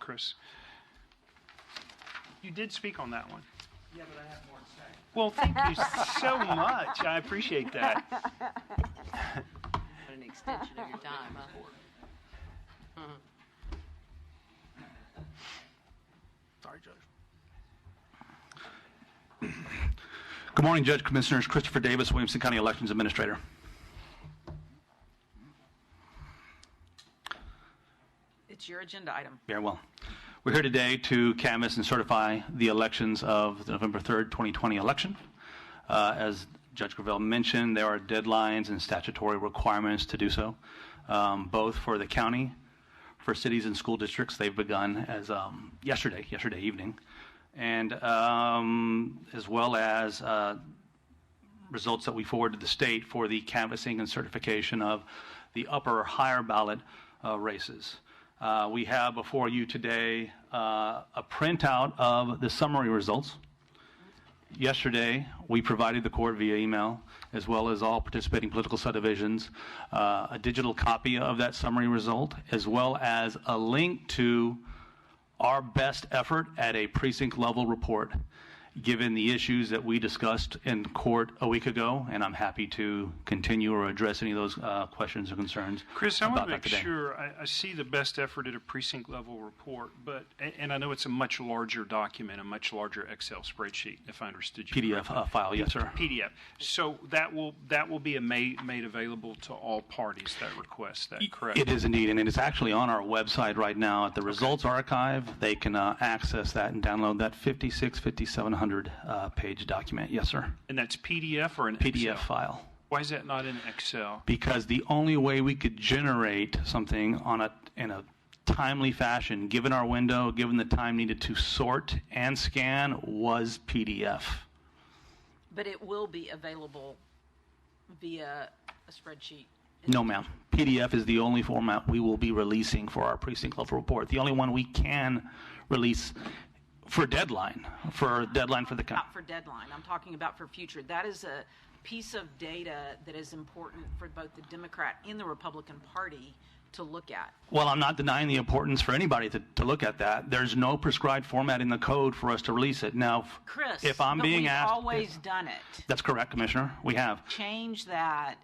Chris. You did speak on that one. Yeah, but I have more to say. Well, thank you so much. I appreciate that. An extension of your time, huh? Sorry, Judge. Good morning, Judge, Commissioners. Christopher Davis, Williamson County Elections Administrator. It's your agenda item. Very well. We're here today to canvass and certify the elections of the November 3rd, 2020 election. As Judge Gravel mentioned, there are deadlines and statutory requirements to do so, both for the county, for cities and school districts. They've begun as yesterday evening, and as well as results that we forward to the state for the canvassing and certification of the upper or higher ballot races. We have before you today a printout of the summary results. Yesterday, we provided the court via email, as well as all participating political subdivisions, a digital copy of that summary result, as well as a link to our best effort at a precinct level report, given the issues that we discussed in court a week ago, and I'm happy to continue or address any of those questions or concerns. Chris, I want about to make that today. sure I see the best effort at a precinct level report, and I know it's a much larger document, a much larger Excel spreadsheet, if I understood you PDF correctly. file, yes, sir. PDF. So that will be made available to all parties that request that, correct? It is indeed, and it is actually on our website right now at the Results Archive. They can access that and download that 5,700 page document. Yes, sir. And that's PDF or an PDF Excel? file. Why is that not in Excel? Because the only way we could generate something in a timely fashion, given our window, given the time needed to sort and scan, was PDF. But it will be available via a spreadsheet. No, ma'am. PDF is the only format we will be releasing for our precinct level report. The only one we can release for deadline for the county. Not for deadline. I'm talking about for future. That is a piece of data that is important for both the Democrat and the Republican Party to look at. Well, I'm not denying the importance for anybody to look at that. There's no prescribed format in the code for us to release it. Now, Chris, if I'm being asked... we've always done it. That's correct, Commissioner. We have. Change that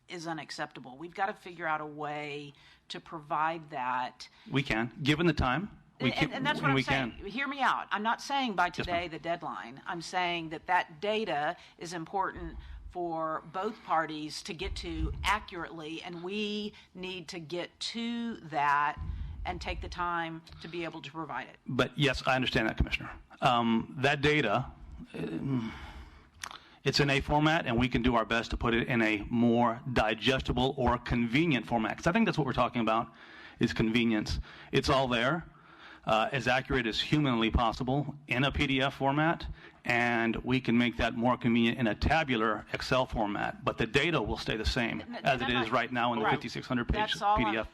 is unacceptable. We've got to figure out a way to provide that. We can, given the time. And that's what I'm saying. Hear me out. I'm not saying by today the deadline. I'm saying that data is important for both parties to get to accurately, and we need to get to that and take the time to be able to provide it. But yes, I understand that, Commissioner. That data, it's in a format, and we can do our best to put it in a more digestible or convenient format. Because I think that's what we're talking about, is convenience. It's all there. As accurate as humanly possible in a PDF format, and we can make that more convenient in a tabular Excel format. But the data will stay the same as it is right now in the 5,600 page PDF.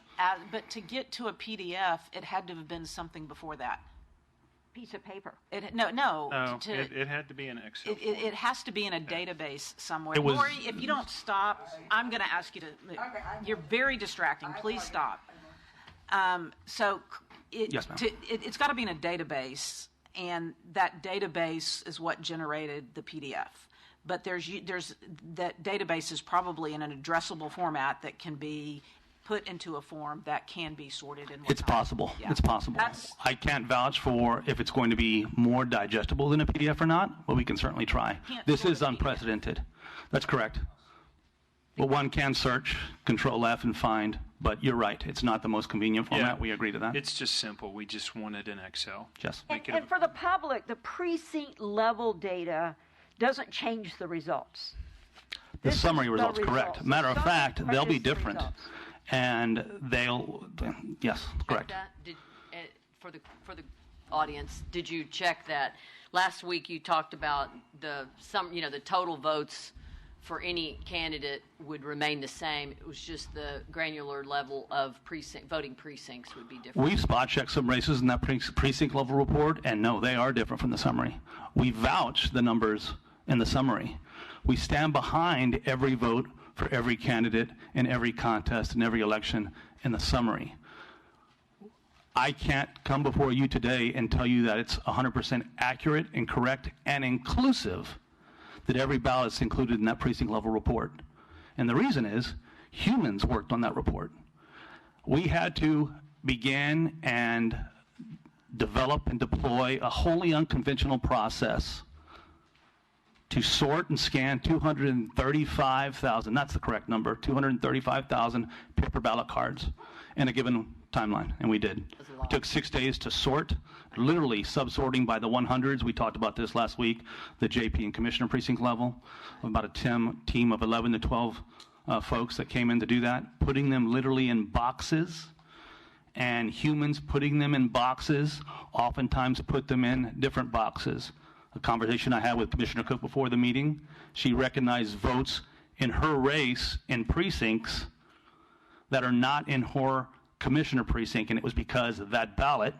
But to get to a PDF, it had to have been something before that. Piece of paper. It had to be in Excel. It has to be in a database somewhere. It was- Lori, if you don't stop, I'm going to ask you to. You're very distracting. Please stop. Yes, ma'am. It's got to be in a database, and that database is what generated the PDF. But there's that database is probably in an addressable format that can be put into a form that can be sorted in. It's possible. Yeah. It's possible. I can't vouch for if it's going to be more digestible than a PDF or not, but we can certainly try. This is unprecedented. That's correct. Well, one can search, Control F, and find, but you're right. It's not the most convenient format. Yeah. We agree to that. It's just simple. We just want it in Excel. Yes. And for the public, the precinct level data doesn't change the results. The summary results, correct. Matter of fact, they'll be different. And yes, correct. For the audience, did you check that? Last week you talked about the total votes for any candidate would remain the same. It was just the granular level of voting precincts would be different. We've spot checked some races in that precinct level report, and no, they are different from the summary. We vouch the numbers in the summary. We stand behind every vote for every candidate in every contest in every election in the summary. I can't come before you today and tell you that it's 100% accurate and correct and inclusive, that every ballot's included in that precinct level report. And the reason is humans worked on that report. We had to begin and develop and deploy a wholly unconventional process to sort and scan 235,000, that's the correct number, 235,000 paper ballot cards in a given timeline, and we did. It took 6 days to sort, literally sub-sorting by the 100s. We talked about this last week, the JP and Commissioner precinct level, about a team of 11 to 12 folks that came in to do that, putting them literally in boxes, and humans putting them in boxes oftentimes put them in different boxes. A conversation I had with Commissioner Cook before the meeting, she recognized votes in her race in precincts that are not in her commissioner precinct, and it was because that ballot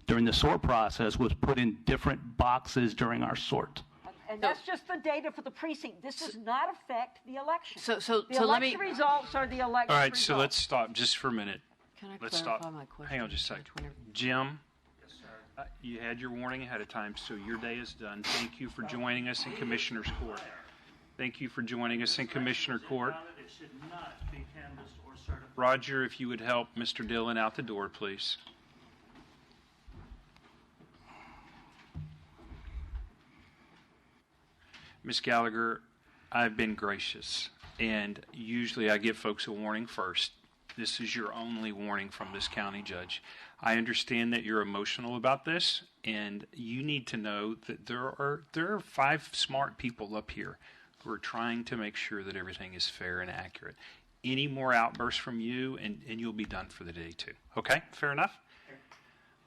during the sort process was put in different boxes during our sort. And that's just the data for the precinct. This does not affect the election. So the election results are the election results. All right, so let's stop just for a minute. Can I Let's clarify stop. my question? Hang on just a second. Jim? Yes, sir. You had your warning ahead of time, so your day is done. Thank you for joining us in Commissioner's Court. Thank you for joining us in Commissioner Court. It should not be canvassed or certified. Roger, if you would help Mr. Dillon out the door, please. Ms. Gallagher, I've been gracious, and usually I give folks a warning first. This is your only warning from this county judge. I understand that you're emotional about this, and you need to know that there are 5 smart people up here who are trying to make sure that everything is fair and accurate. Any more outbursts from you, and you'll be done for the day too. Okay, fair enough?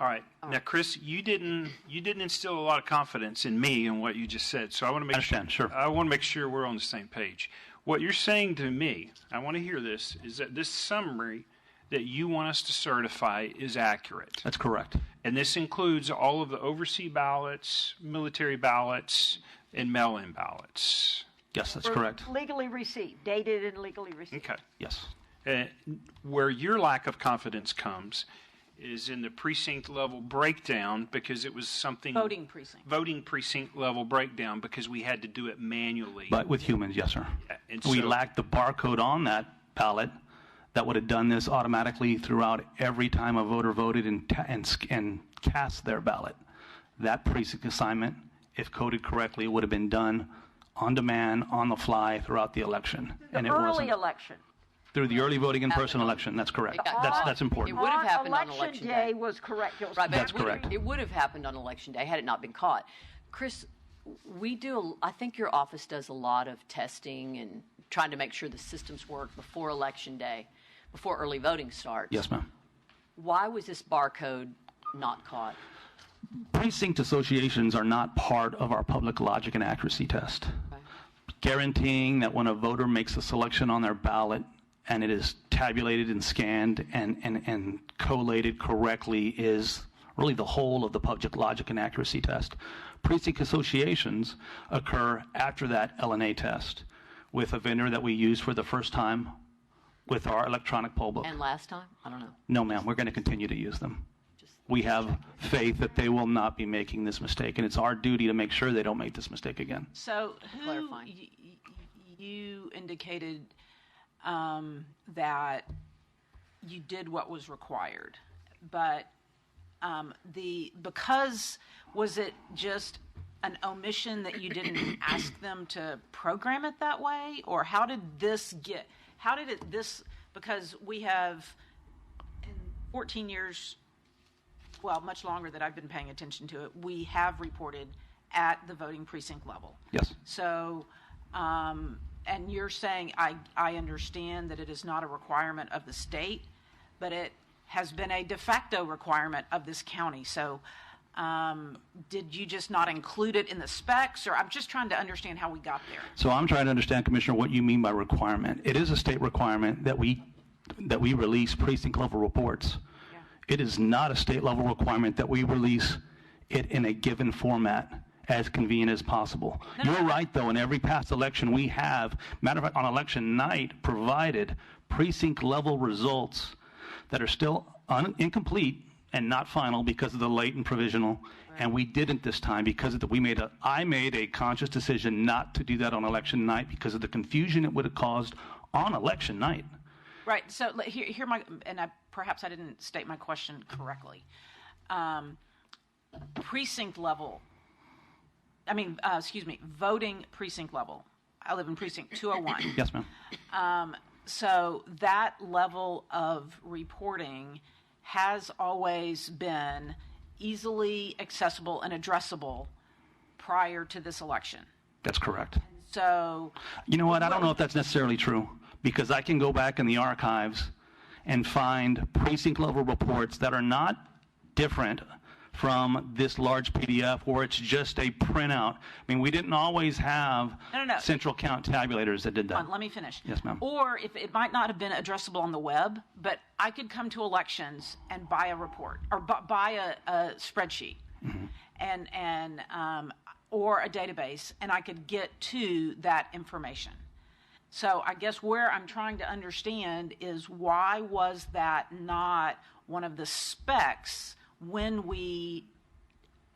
All right. Now, Chris, you didn't instill a lot of confidence in me and what you just said, so I want to make sure we're on the same page. What you're saying to me, I want to hear this, is that this summary that you want us to certify is accurate. That's correct. And this includes all of the overseas ballots, military ballots, and mail-in ballots. Yes, that's correct. Legally received, dated and legally received. Okay. Yes. Where your lack of confidence comes is in the precinct level breakdown, because it was something... Voting precinct level breakdown, because we had to do it manually. But with humans, yes, sir. And We so- lacked the barcode on that ballot that would have done this automatically throughout every time a voter voted and cast their ballot. That precinct assignment, if coded correctly, would have been done on demand, on the fly throughout the election. The early election. Through the early voting in-person election, that's correct. That's important. It would have happened on election day. Was correct. It was Right, but That's correct. It would have happened on election day had it not been caught. Chris, I think your office does a lot of testing and trying to make sure the systems work before election day, before early voting starts. Yes, ma'am. Why was this barcode not caught? Precinct associations are not part of our public logic and accuracy test. Okay. Guaranteeing that when a voter makes a selection on their ballot and it is tabulated and scanned and collated correctly is really the whole of the public logic and accuracy test. Precinct associations occur after that LNA test with a vendor that we use for the first time with our electronic poll book. And last time? I don't know. No, ma'am, we're going to continue to use them. We have faith that they will not be making this mistake, and it's our duty to make sure they don't make this mistake again. So Clarifying. you indicated that you did what was required, but because was it just an omission that you didn't ask them to program it that way, or how did this because we have in 14 years, well, much longer that I've been paying attention to it, we have reported at the voting precinct level. Yes. So, and you're saying, I understand that it is not a requirement of the state, but it has been a de facto requirement of this county. So, did you just not include it in the specs, or I'm just trying to understand how we got there? So I'm trying to understand, Commissioner, what you mean by requirement. It is a state requirement that we release precinct level reports. Yeah. It is not a state level requirement that we release it in a given format as convenient as possible. You're right, though, in every past election we have, matter of fact, on election night, provided precinct level results that are still incomplete and not final because of the late and provisional, and we didn't this time because of I made a conscious decision not to do that on election night because of the confusion it would have caused on election night. Right. So here perhaps I didn't state my question correctly. Voting precinct level. I live in precinct 201. Yes, ma'am. So that level of reporting has always been easily accessible and addressable prior to this election. That's correct. So, you know what? I don't know if that's necessarily true, because I can go back in the archives and find precinct level reports that are not different from this large PDF where it's just a printout. I mean, we didn't always have central count tabulators that did that. Let me finish. Yes, ma'am. Or if it might not have been addressable on the web, but I could come to elections and buy a report or buy a spreadsheet or a database, and I could get to that information. So I guess where I'm trying to understand is, why was that not one of the specs when we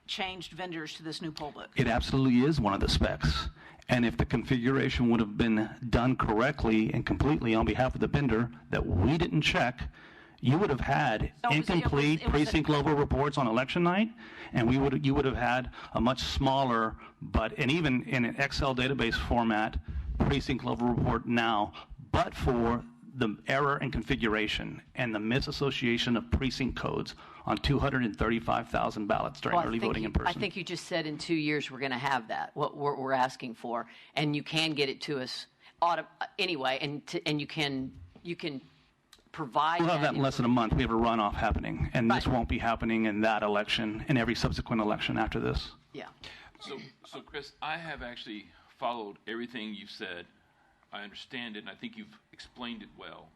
changed vendors to this new poll book? It absolutely is one of the specs. And if the configuration would have been done correctly and completely on behalf of the vendor that we didn't check, you would have had incomplete precinct level reports on election night, and you would have had a much smaller, and even in an Excel database format, precinct level report now, but for the error in configuration and the misassociation of precinct codes on 235,000 ballots during early voting in person. I think you just said in 2 years we're going to have that, what we're asking for, and you can get it to us anyway, and you can provide. We'll have that in less than a month. We have a runoff happening, and this won't be happening in that election and every subsequent election after this. Yeah. So Chris, I have actually followed everything you've said. I understand it, and I think you've explained it well.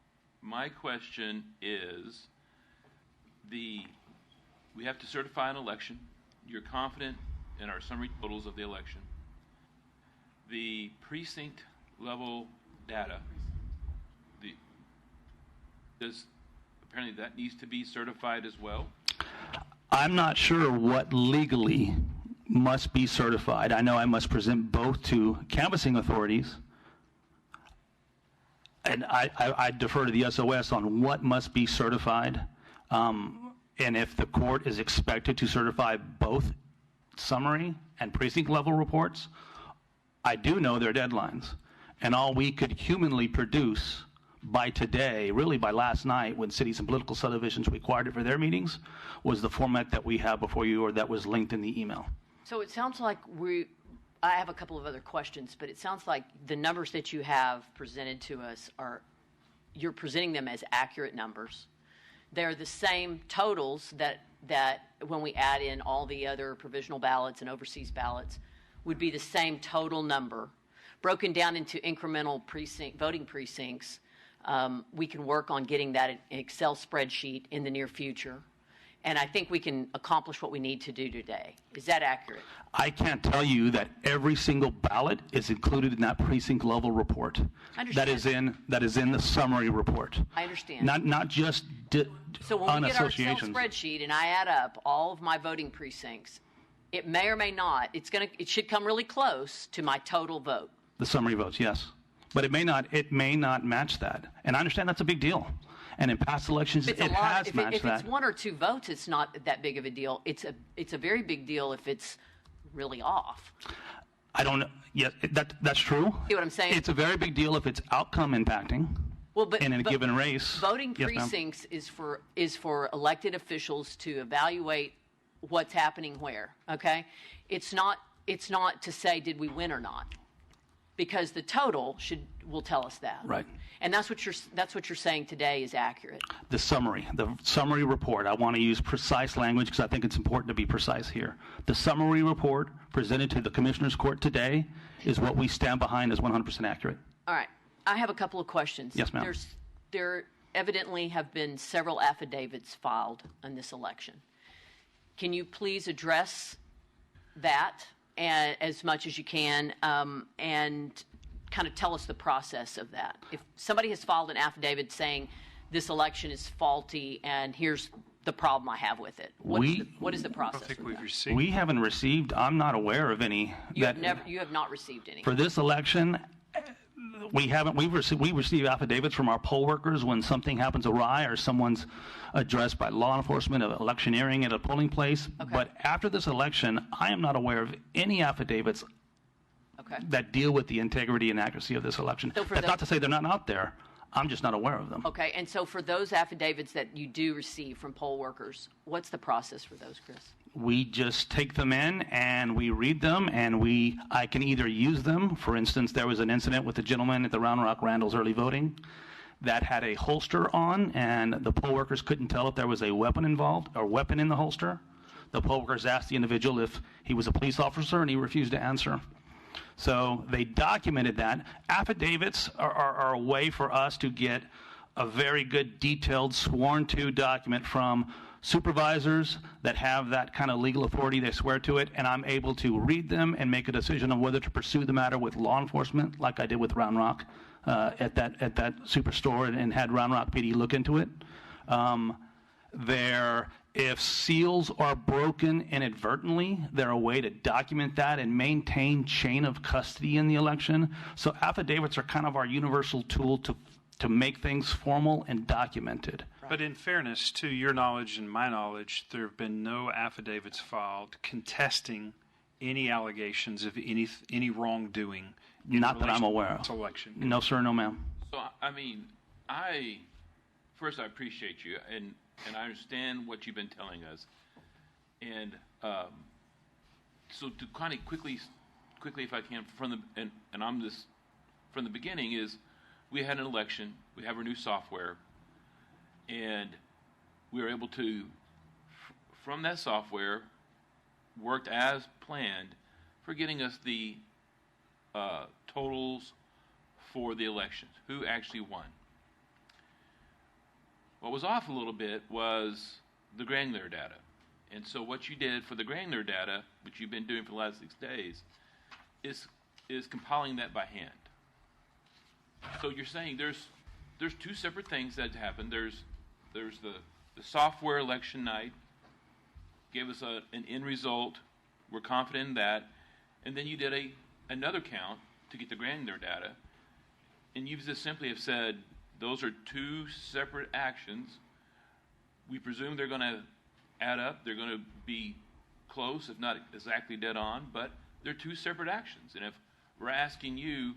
My question is, we have to certify an election. You're confident in our summary totals of the election. The precinct level data, apparently that needs to be certified as well? I'm not sure what legally must be certified. I know I must present both to canvassing authorities, and I defer to the SOS on what must be certified. And if the court is expected to certify both summary and precinct level reports, I do know their deadlines. And all we could humanly produce by today, really by last night when cities and political subdivisions required it for their meetings, was the format that we have before you, or that was linked in the email. So it sounds like I have a couple of other questions, but it sounds like the numbers that you have presented to us you're presenting them as accurate numbers. They're the same totals that when we add in all the other provisional ballots and overseas ballots would be the same total number, broken down into incremental voting precincts. We can work on getting that in an Excel spreadsheet in the near future. And I think we can accomplish what we need to do today. Is that accurate? I can't tell you that every single ballot is included in that precinct level report. I understand. That is in the summary report. I understand. Not just so when we get our Excel spreadsheet and I add up all of my voting precincts, it may or may not. It should come really close to my total vote. The summary votes, yes, but it may not match that. And I understand that's a big deal. And in past elections, it has matched that. If it's one or two votes, it's not that big of a deal. It's a very big deal if it's really off. I don't know. Yeah, that's true. See what I'm saying? It's a very big deal if it's outcome impacting. Well, but in a given race. Voting precincts is for elected officials to evaluate what's happening where. Okay, it's not to say did we win or not, because the total will tell us that. Right. And that's what you're saying today is accurate. The summary report. I want to use precise language because I think it's important to be precise here. The summary report presented to the Commissioner's Court today is what we stand behind as 100% accurate. All right. I have a couple of questions. Yes, ma'am. There evidently have been several affidavits filed on this election. Can you please address that as much as you can, and kind of tell us the process of that? If somebody has filed an affidavit saying this election is faulty and here's the problem I have with it? What is the process? I don't think with we've that? received. We haven't received, I'm not aware of any. You have not received any. For this election, we receive affidavits from our poll workers when something happens awry or someone's addressed by law enforcement of electioneering at a polling place. Okay. But after this election, I am not aware of any affidavits that deal with the integrity and accuracy of this election. So That's not to say they're not out there. I'm just not aware of them. Okay, and so for those affidavits that you do receive from poll workers, what's the process for those, Chris? We just take them in and we read them, and I can either use them. For instance, there was an incident with a gentleman at the Round Rock Randall's early voting that had a holster on, and the poll workers couldn't tell if there was a weapon involved or weapon in the holster. The poll workers asked the individual if he was a police officer, and he refused to answer. So they documented that. Affidavits are a way for us to get a very good, detailed, sworn-to document from supervisors that have that kind of legal authority. They swear to it, and I'm able to read them and make a decision on whether to pursue the matter with law enforcement, like I did with Round Rock at that superstore, and had Round Rock PD look into it. If seals are broken inadvertently, they're a way to document that and maintain chain of custody in the election. So affidavits are kind of our universal tool to make things formal and documented. But in fairness, to your knowledge and my knowledge, there have been no affidavits filed contesting any allegations of any wrongdoing. Not that I'm aware of. This election. No, sir, no, ma'am. So, I mean, first I appreciate you, and I understand what you've been telling us. And so to kind of quickly, if I can, from the beginning is, we had an election, we have our new software, and we were able to, from that software, worked as planned for getting us the totals for the elections, who actually won. What was off a little bit was the granular data. And so what you did for the granular data, which you've been doing for the last 6 days, is compiling that by hand. So you're saying there's two separate things that happened. There's the software election night, gave us an end result. We're confident in that. And then you did another count to get the granular data. And you just simply have said, those are two separate actions. We presume they're going to add up. They're going to be close, if not exactly dead on, but they're two separate actions. And if we're asking you,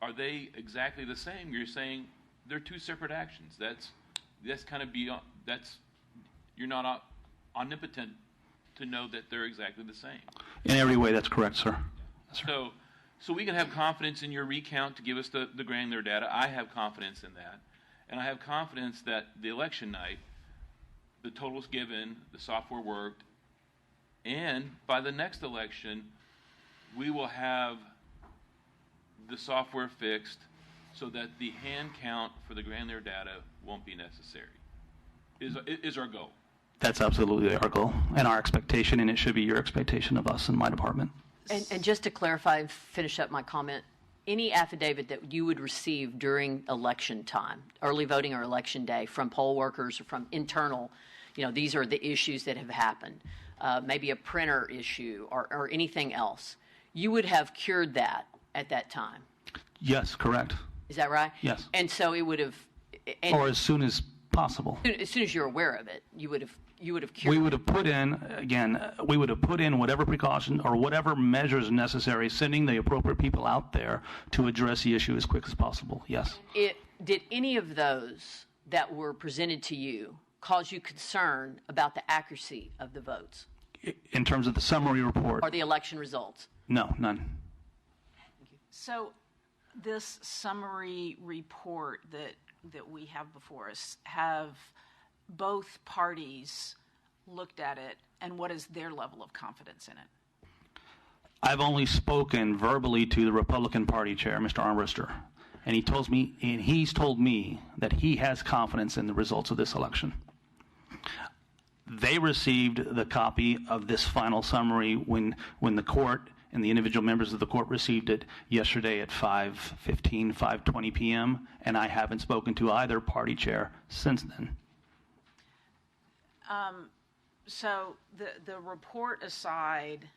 are they exactly the same? You're saying they're two separate actions. That's kind of beyond, you're not omnipotent to know that they're exactly the same. In every way, that's correct, sir. So we can have confidence in your recount to give us the granular data. I have confidence in that. And I have confidence that the election night, the totals given, the software worked, and by the next election, we will have the software fixed so that the hand count for the granular data won't be necessary, is our goal. That's absolutely our goal and our expectation, and it should be your expectation of us in my department. And just to clarify and finish up my comment, any affidavit that you would receive during election time, early voting or election day, from poll workers or from internal, these are the issues that have happened, maybe a printer issue or anything else, you would have cured that at that time. Yes, correct. Is that right? Yes. And so it would have... or as soon as possible. As soon as you're aware of it, you would have cured. We would have put in whatever precaution or whatever measures necessary, sending the appropriate people out there to address the issue as quick as possible. Yes. Did any of those that were presented to you cause you concern about the accuracy of the votes? In terms of the summary report? Or the election results? No, none. So this summary report that we have before us, have both parties looked at it, and what is their level of confidence in it? I've only spoken verbally to the Republican Party chair, Mr. Armbruster, and he's told me that he has confidence in the results of this election. They received the copy of this final summary when the court and the individual members of the court received it yesterday at 5:15, 5:20 p.m., and I haven't spoken to either party chair since then. So the report aside,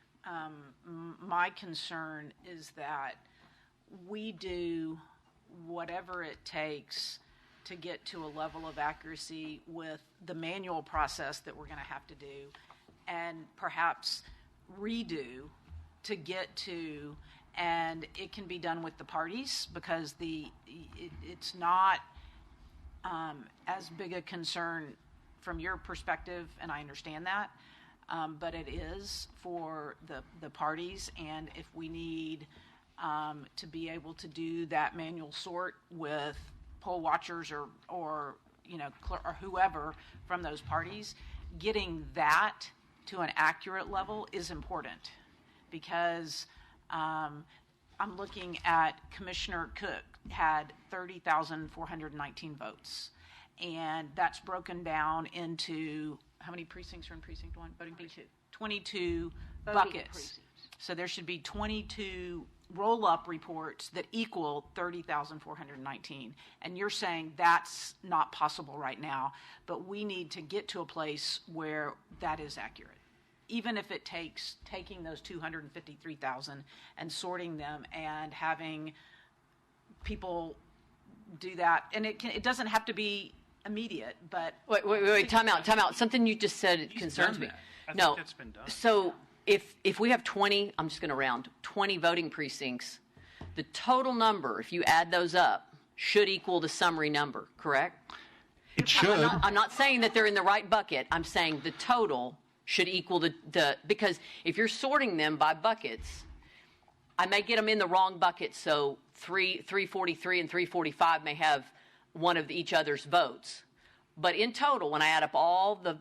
my concern is that we do whatever it takes to get to a level of accuracy with the manual process that we're going to have to do, and perhaps redo to get to, and it can be done with the parties because it's not as big a concern from your perspective, and I understand that, but it is for the parties, and if we need to be able to do that manual sort with poll watchers or whoever from those parties, getting that to an accurate level is important, because I'm looking at Commissioner Cook had 30,419 votes, and that's broken down into how many precincts are in precinct 1? Voting 22 buckets. Precincts. So there should be 22 roll-up reports that equal 30,419. And you're saying that's not possible right now, but we need to get to a place where that is accurate. Even if it takes taking those 253,000 and sorting them and having people do that. And it doesn't have to be immediate, but... Wait, time out. Something you just said concerns me. I think that's been done. So if we have 20, I'm just going to round, 20 voting precincts, the total number, if you add those up, should equal the summary number, correct? It should. I'm not saying that they're in the right bucket. I'm saying the total should equal because if you're sorting them by buckets, I may get them in the wrong bucket, so 343 and 345 may have one of each other's votes. But in total, when I add up all the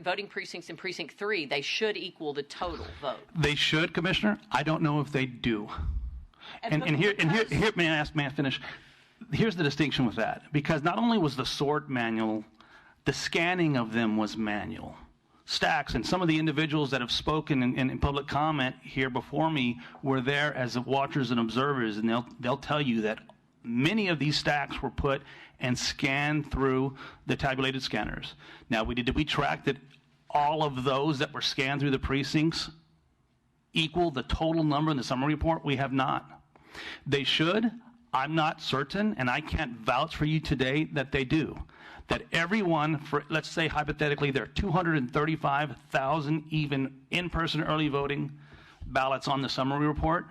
voting precincts in Precinct 3, they should equal the total vote. They should, Commissioner. I don't know if they do. And here, may I finish? Here's the distinction with that. Because not only was the sort manual, the scanning of them was manual. Stacks, and some of the individuals that have spoken in public comment here before me were there as watchers and observers, and they'll tell you that many of these stacks were put and scanned through the tabulated scanners. Now, did we track that all of those that were scanned through the precincts equal the total number in the summary report? We have not. They should. I'm not certain, and I can't vouch for you today that they do. That everyone, let's say hypothetically, there are 235,000 even in-person early voting ballots on the summary report.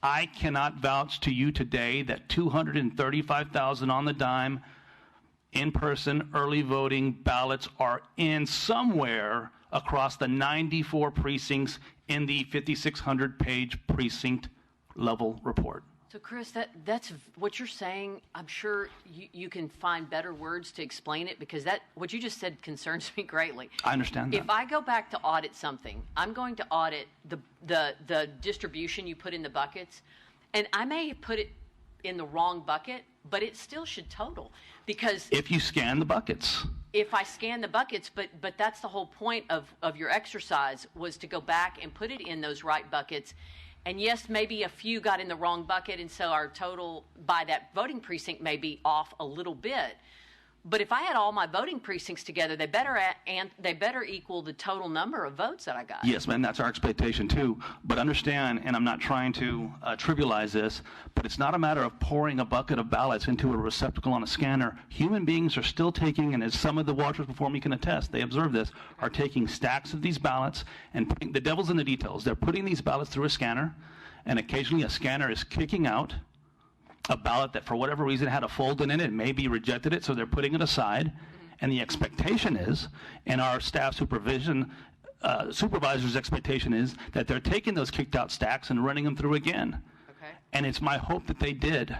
I cannot vouch to you today that 235,000 on the dime in-person early voting ballots are in somewhere across the 94 precincts in the 5,600-page precinct level report. So, Chris, that's what you're saying. I'm sure you can find better words to explain it, because what you just said concerns me greatly. I understand that. If I go back to audit something, I'm going to audit the distribution you put in the buckets, and I may have put it in the wrong bucket, but it still should total, because if you scan the buckets. If I scan the buckets, but that's the whole point of your exercise, was to go back and put it in those right buckets. And yes, maybe a few got in the wrong bucket, and so our total by that voting precinct may be off a little bit. But if I had all my voting precincts together, they better equal the total number of votes that I got. Yes, ma'am, that's our expectation too. But understand, and I'm not trying to trivialize this, but it's not a matter of pouring a bucket of ballots into a receptacle on a scanner. Human beings are still taking, and as some of the watchers before me can attest, they observe this, are taking stacks of these ballots and putting, the devil's in the details. They're putting these ballots through a scanner, and occasionally a scanner is kicking out a ballot that for whatever reason had a fold in it, maybe rejected it, so they're putting it aside. And the expectation is, and our staff supervisor's expectation is, that they're taking those kicked out stacks and running them through again. Okay. And it's my hope that they did.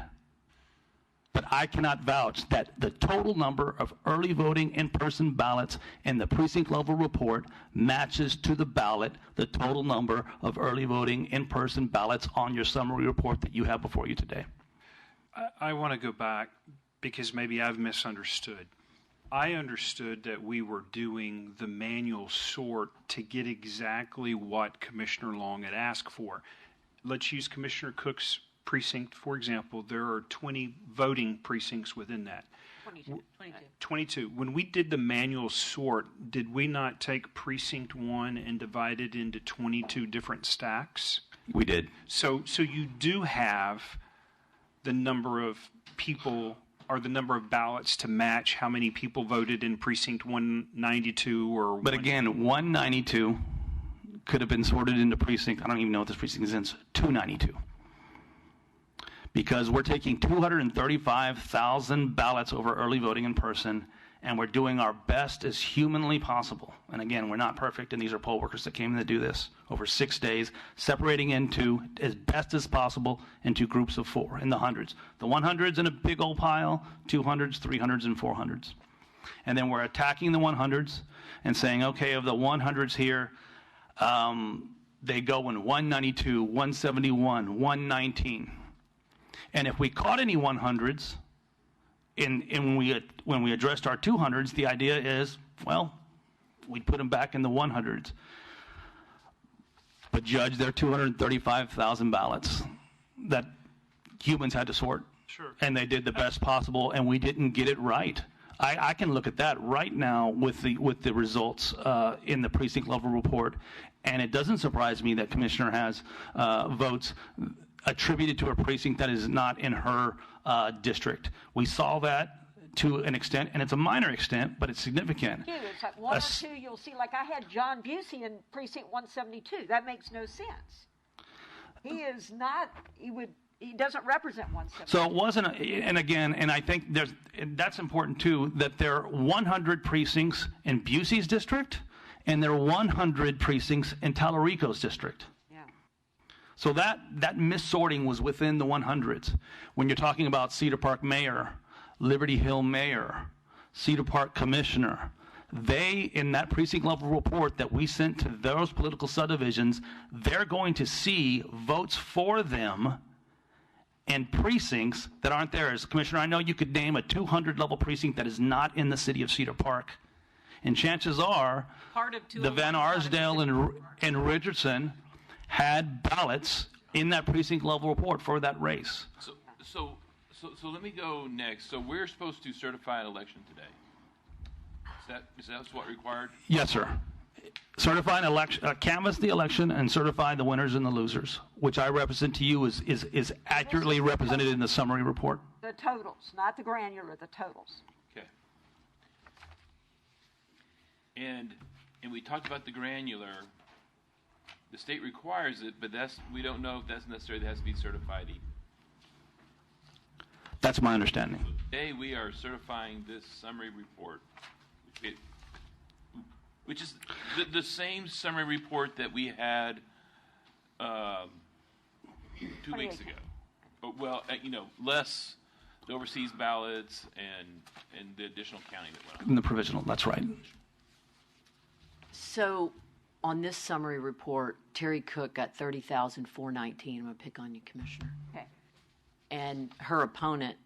But I cannot vouch that the total number of early voting in-person ballots in the precinct level report matches to the ballot the total number of early voting in-person ballots on your summary report that you have before you today. I want to go back because maybe I've misunderstood. I understood that we were doing the manual sort to get exactly what Commissioner Long had asked for. Let's use Commissioner Cook's precinct, for example. There are 20 voting precincts within that. 22. When we did the manual sort, did we not take precinct 1 and divide it into 22 different stacks? We did. So you do have the number of people or the number of ballots to match how many people voted in precinct 192 or... But again, 192 could have been sorted into precinct, I don't even know what this precinct is in, 292. Because we're taking 235,000 ballots over early voting in person, and we're doing our best as humanly possible. And again, we're not perfect, and these are poll workers that came in to do this over 6 days, separating into, as best as possible, into groups of 4 in the hundreds. The 100s in a big old pile, 200s, 300s, and 400s. And then we're attacking the 100s and saying, okay, of the 100s here, they go in 192, 171, 119. And if we caught any 100s, when we addressed our 200s, the idea is, well, we'd put them back in the 100s. But Judge, there are 235,000 ballots that humans had to sort. Sure. And they did the best possible, and we didn't get it right. I can look at that right now with the results in the precinct level report, and it doesn't surprise me that Commissioner has votes attributed to a precinct that is not in her district. We saw that to an extent, and it's a minor extent, but it's significant. It's like one or two you'll see. Like I had John Busey in precinct 172. That makes no sense. He is not. He doesn't represent 172. So it wasn't, and again, and I think that's important too, that there are 100 precincts in Busey's district, and there are 100 precincts in Tallarico's district. Yeah. So that missorting was within the 100s. When you're talking about Cedar Park mayor, Liberty Hill mayor, Cedar Park commissioner, they, in that precinct level report that we sent to those political subdivisions, they're going to see votes for them in precincts that aren't theirs. Commissioner, I know you could name a 200 level precinct that is not in the city of Cedar Park. And chances are, the Van Arsdale and Richardson had ballots in that precinct level report for that race. So let me go next. So we're supposed to certify an election today. Is that what's required? Yes, sir. Certify an election, canvass the election, and certify the winners and the losers, which I represent to you is accurately represented in the summary report. The totals, not the granular, the totals. Okay. And we talked about the granular. The state requires it, but we don't know if that's necessary. That has to be certified. That's my understanding. So today we are certifying this summary report, which is the same summary report that we had 2 weeks ago. Well, less the overseas ballots and the additional counting that went on. In the provisional, that's right. So on this summary report, Terry Cook got 30,419. I'm going to pick on you, Commissioner. Okay. And her opponent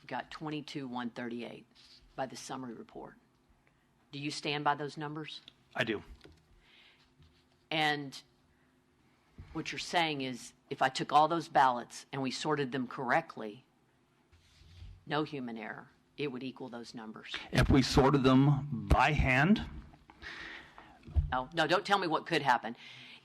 got 22,138 by the summary report. Do you stand by those numbers? I do. And what you're saying is if I took all those ballots and we sorted them correctly, no human error, it would equal those numbers. If we sorted them by hand? No, don't tell me what could happen.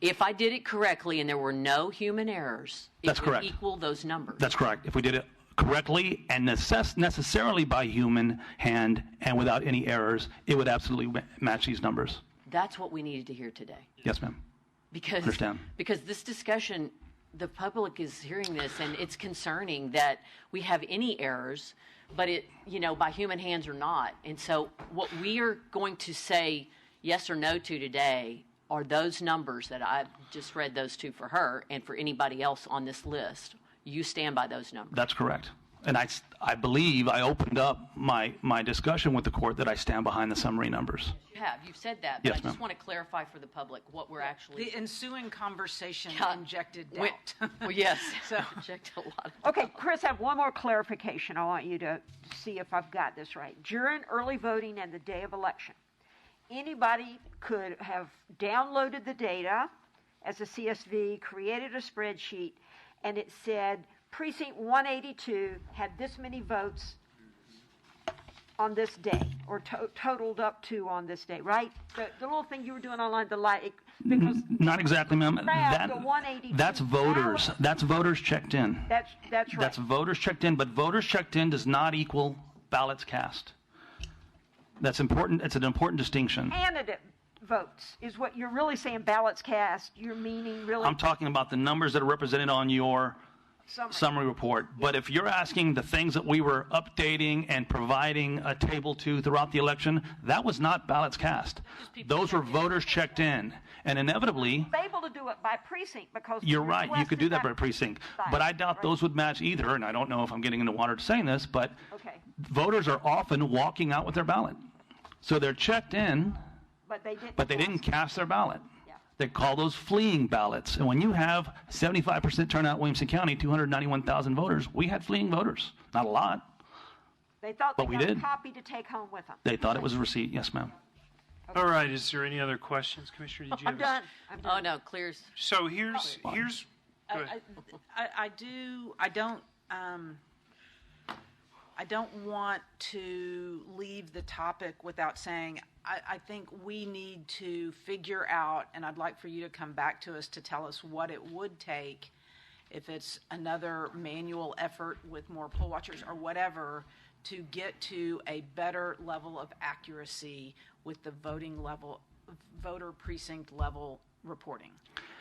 If I did it correctly and there were no human errors, it would equal those numbers. That's correct. If we did it correctly and necessarily by human hand and without any errors, it would absolutely match these numbers. That's what we needed to hear today. Yes, ma'am. Because this discussion, the public is hearing this, and it's concerning that we have any errors, but by human hands or not. And so what we are going to say yes or no to today are those numbers that I've just read those two for her and for anybody else on this list. You stand by those numbers. That's correct. And I believe I opened up my discussion with the court that I stand behind the summary numbers. You have. You've said that. But Yes, I just ma'am. want to clarify for the public what we're actually... The ensuing conversation injected Wait, doubt. well, yes. Injected a lot of Okay, Chris, I have one more clarification. I want you to see if I've got this right. During early voting and the day of election, anybody could have downloaded the data as a CSV, created a spreadsheet, and it said precinct 182 had this many votes on this day, or totaled up to on this day, right? The little thing you were doing online, the light, because Not exactly, ma'am. the 182 That's voters. ballots. That's voters checked in. That's right. That's voters checked in, but voters checked in does not equal ballots cast. That's important. It's an important distinction. Candidate votes is what you're really saying. Ballots cast. You're meaning really I'm talking about the numbers that are represented on your summary report. But if you're asking the things that we were updating and providing a table to throughout the election, that was not ballots cast. Those were voters checked in. And inevitably, able to do it by precinct because you're right, you could do that by precinct. But I doubt those would match either, and I don't know if I'm getting into water to saying this, but Okay. voters are often walking out with their ballot. So they're checked in, But they didn't cast their ballot. Yeah. They call those fleeing ballots. And when you have 75% turnout in Williamson County, 291,000 voters, we had fleeing voters. Not a lot. They thought But they we got a did. copy to take home with them. They thought it was a receipt. Yes, ma'am. All right. Is there any other questions, Commissioner? Did you I'm done. Oh, no, clears. So here's. Go ahead. I don't want to leave the topic without saying I think we need to figure out, and I'd like for you to come back to us to tell us what it would take, if it's another manual effort with more poll watchers or whatever, to get to a better level of accuracy with the voter precinct level reporting.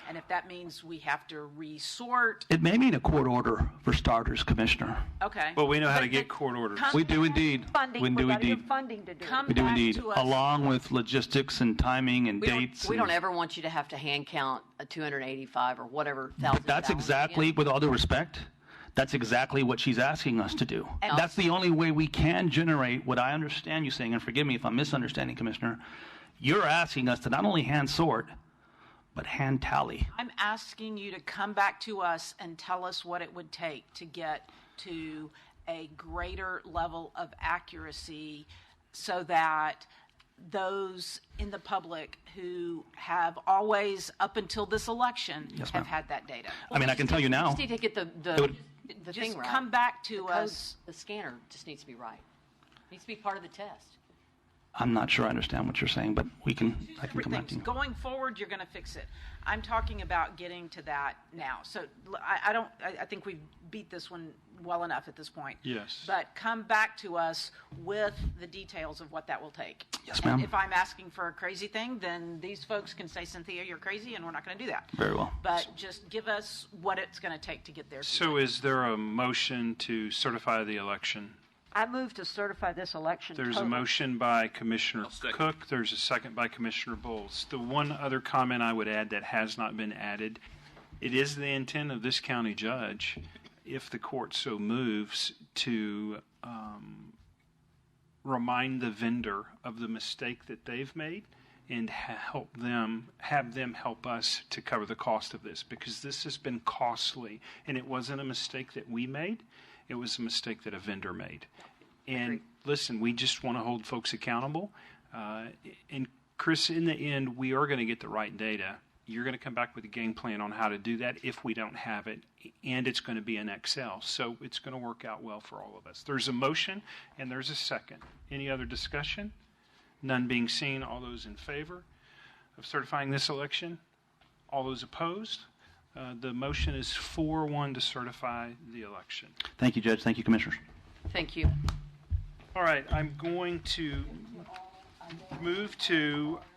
And if that means we have to resort. It may mean a court order for starters, Commissioner. Okay. But we know how to get court orders. We do indeed. Funding. We do Got indeed. funding to do. Come We do back indeed. to us. Along with logistics and timing and dates. We don't ever want you to have to hand count a 285 or whatever thousand. That's ballots exactly, again. with all due respect, that's exactly what she's asking us to do. And That's the only way we can generate what I understand you saying, and forgive me if I'm misunderstanding, Commissioner. You're asking us to not only hand sort, but hand tally. I'm asking you to come back to us and tell us what it would take to get to a greater level of accuracy so that those in the public who have always, up until this election, Yes, have ma'am. had that data. I mean, I can tell you now. Just need to get the Just thing right. come back The to code, us. The scanner just needs to be right. Needs to be part of the test. I'm not sure I understand what you're saying, but I can Different come back to things. you. Going forward, you're going to fix it. I'm talking about getting to that now. So I think we've beat this one well enough at this point. Yes. But come back to us with the details of what that will take. Yes, ma'am. And if I'm asking for a crazy thing, then these folks can say, Cynthia, you're crazy, and we're not going to do that. Very well. But just give us what it's going to take to get there. So is there a motion to certify the election? I move to certify this election. There's a total. motion by Commissioner I'll second. Cook. There's a second by Commissioner Bowles. The one other comment I would add that has not been added, it is the intent of this county judge, if the court so moves, to remind the vendor of the mistake that they've made and have them help us to cover the cost of this, because this has been costly, and it wasn't a mistake that we made. It was a mistake that a vendor made. And listen, we just want to hold folks accountable. And Chris, in the end, we are going to get the right data. You're going to come back with a game plan on how to do that if we don't have it. And it's going to be in Excel. So it's going to work out well for all of us. There's a motion and there's a second. Any other discussion? None being seen. All those in favor of certifying this election? All those opposed? The motion is 4-1 to certify the election. Thank you, Judge. Thank you, Commissioners. Thank you. All right, I'm going to move to